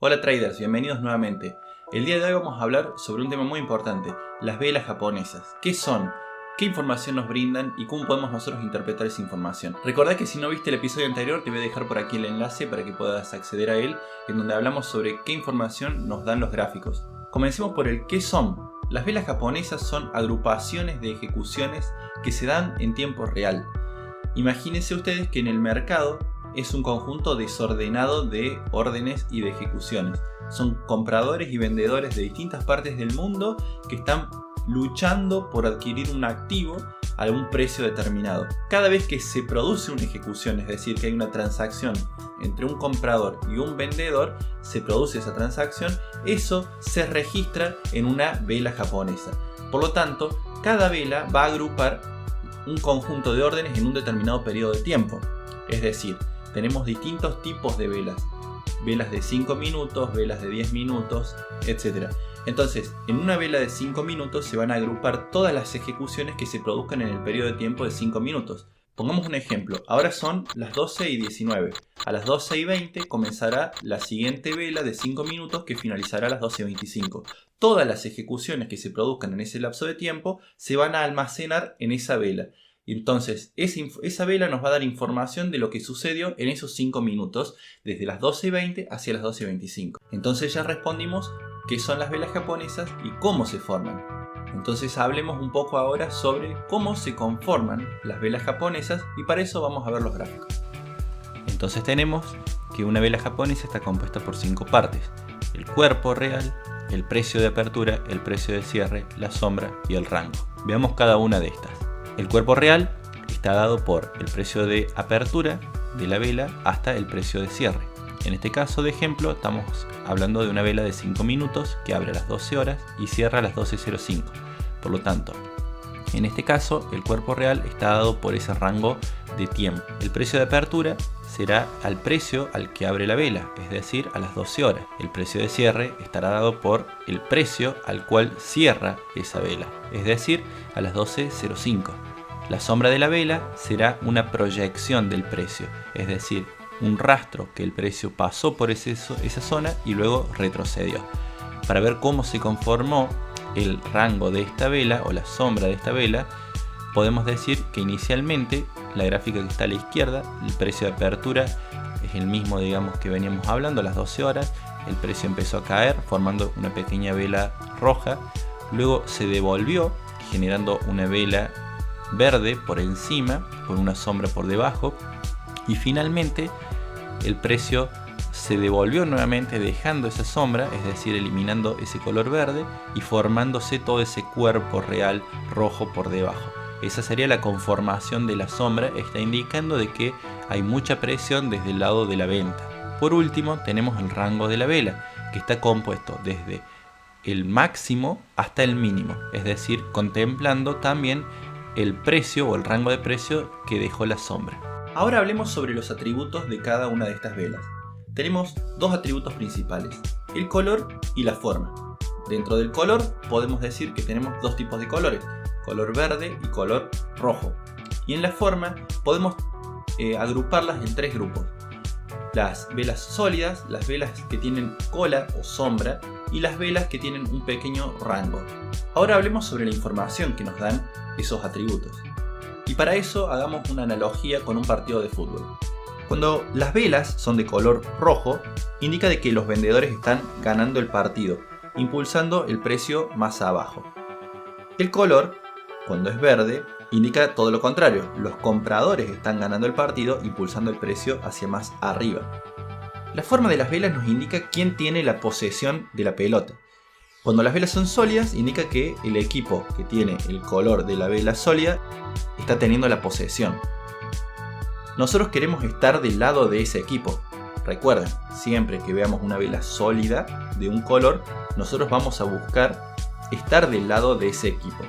Hola traders, bienvenidos nuevamente. El día de hoy vamos a hablar sobre un tema muy importante, las velas japonesas. ¿Qué son? ¿Qué información nos brindan? ¿Y cómo podemos nosotros interpretar esa información? Recordá que si no viste el episodio anterior, te voy a dejar por aquí el enlace para que puedas acceder a él, en donde hablamos sobre qué información nos dan los gráficos. Comencemos por el ¿qué son? Las velas japonesas son agrupaciones de ejecuciones que se dan en tiempo real. Imagínense ustedes que en el mercado es un conjunto desordenado de órdenes y de ejecuciones. Son compradores y vendedores de distintas partes del mundo que están luchando por adquirir un activo a un precio determinado. Cada vez que se produce una ejecución, es decir, que hay una transacción entre un comprador y un vendedor, se produce esa transacción, eso se registra en una vela japonesa. Por lo tanto, cada vela va a agrupar un conjunto de órdenes en un determinado periodo de tiempo. Es decir, tenemos distintos tipos de velas. Velas de 5 minutos, velas de 10 minutos, etc. Entonces, en una vela de 5 minutos se van a agrupar todas las ejecuciones que se produzcan en el periodo de tiempo de 5 minutos. Pongamos un ejemplo. Ahora son las 12:19. A las 12:20 comenzará la siguiente vela de 5 minutos que finalizará a las 12:25. Todas las ejecuciones que se produzcan en ese lapso de tiempo se van a almacenar en esa vela. Entonces, esa vela nos va a dar información de lo que sucedió en esos 5 minutos, desde las 12:20 hacia las 12:25. Entonces ya respondimos qué son las velas japonesas y cómo se forman. Entonces hablemos un poco ahora sobre cómo se conforman las velas japonesas y para eso vamos a ver los gráficos. Entonces tenemos que una vela japonesa está compuesta por 5 partes: el cuerpo real, el precio de apertura, el precio de cierre, la sombra y el rango. Veamos cada una de estas. El cuerpo real está dado por el precio de apertura de la vela hasta el precio de cierre. En este caso de ejemplo estamos hablando de una vela de 5 minutos que abre a las 12 horas y cierra a las 12:05. Por lo tanto, en este caso el cuerpo real está dado por ese rango de tiempo. El precio de apertura será al precio al que abre la vela, es decir, a las 12 horas. El precio de cierre estará dado por el precio al cual cierra esa vela, es decir, a las 12:05. La sombra de la vela será una proyección del precio, es decir, un rastro que el precio pasó por esa zona y luego retrocedió. Para ver cómo se conformó el rango de esta vela o la sombra de esta vela, podemos decir que inicialmente la gráfica que está a la izquierda, el precio de apertura es el mismo, digamos, que veníamos hablando a las 12 horas. El precio empezó a caer formando una pequeña vela roja, luego se devolvió generando una vela verde por encima con una sombra por debajo y finalmente el precio se devolvió nuevamente dejando esa sombra, es decir, eliminando ese color verde y formándose todo ese cuerpo real rojo por debajo. Esa sería la conformación de la sombra, está indicando de que hay mucha presión desde el lado de la venta. Por último tenemos el rango de la vela, que está compuesto desde el máximo hasta el mínimo, es decir, contemplando también el precio o el rango de precio que dejó la sombra. Ahora hablemos sobre los atributos de cada una de estas velas. Tenemos dos atributos principales, el color y la forma. Dentro del color podemos decir que tenemos dos tipos de colores, color verde y color rojo. Y en la forma podemos agruparlas en 3 grupos. Las velas sólidas, las velas que tienen cola o sombra y las velas que tienen un pequeño rango. Ahora hablemos sobre la información que nos dan esos atributos. Y para eso hagamos una analogía con un partido de fútbol. Cuando las velas son de color rojo, indica de que los vendedores están ganando el partido, impulsando el precio más abajo. El color, cuando es verde, indica todo lo contrario, los compradores están ganando el partido, impulsando el precio hacia más arriba. La forma de las velas nos indica quién tiene la posesión de la pelota. Cuando las velas son sólidas, indica que el equipo que tiene el color de la vela sólida está teniendo la posesión. Nosotros queremos estar del lado de ese equipo. Recuerden, siempre que veamos una vela sólida de un color, nosotros vamos a buscar estar del lado de ese equipo.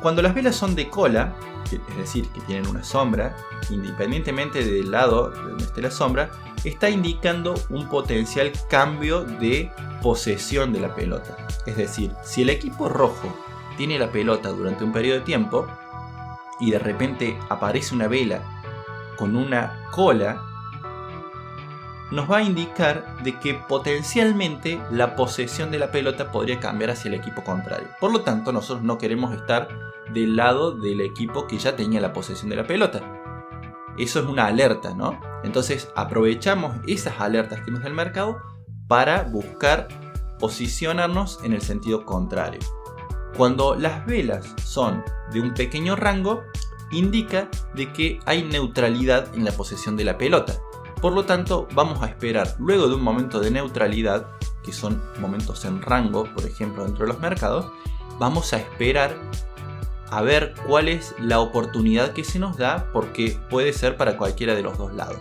Cuando las velas son de cola, es decir, que tienen una sombra, independientemente del lado donde esté la sombra, está indicando un potencial cambio de posesión de la pelota. Es decir, si el equipo rojo tiene la pelota durante un periodo de tiempo y de repente aparece una vela con una cola nos va a indicar de que potencialmente la posesión de la pelota podría cambiar hacia el equipo contrario. Por lo tanto, nosotros no queremos estar del lado del equipo que ya tenía la posesión de la pelota. Eso es una alerta, ¿no? Entonces aprovechamos esas alertas que nos da el mercado para buscar posicionarnos en el sentido contrario. Cuando las velas son de un pequeño rango, indica de que hay neutralidad en la posesión de la pelota. Por lo tanto, vamos a esperar luego de un momento de neutralidad, que son momentos en rango, por ejemplo, dentro de los mercados, vamos a esperar a ver cuál es la oportunidad que se nos da, porque puede ser para cualquiera de los dos lados.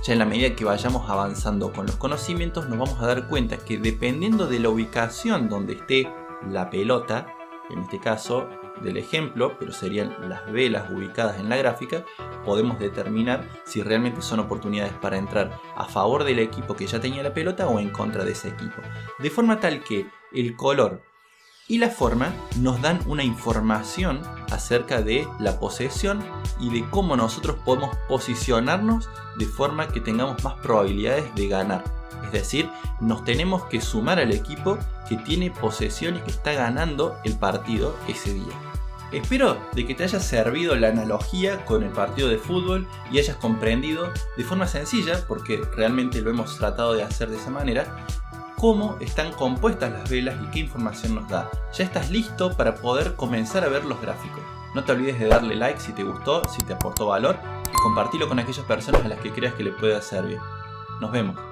Ya en la medida que vayamos avanzando con los conocimientos, nos vamos a dar cuenta que dependiendo de la ubicación donde esté la pelota, en este caso del ejemplo, pero serían las velas ubicadas en la gráfica, podemos determinar si realmente son oportunidades para entrar a favor del equipo que ya tenía la pelota o en contra de ese equipo. De forma tal que el color y la forma nos dan una información acerca de la posesión y de cómo nosotros podemos posicionarnos de forma que tengamos más probabilidades de ganar. Es decir, nos tenemos que sumar al equipo que tiene posesión y que está ganando el partido ese día. Espero de que te haya servido la analogía con el partido de fútbol y hayas comprendido de forma sencilla, porque realmente lo hemos tratado de hacer de esa manera, cómo están compuestas las velas y qué información nos da. Ya estás listo para poder comenzar a ver los gráficos. No te olvides de darle like si te gustó, si te aportó valor, y compartirlo con aquellas personas a las que creas que le pueda servir. Nos vemos.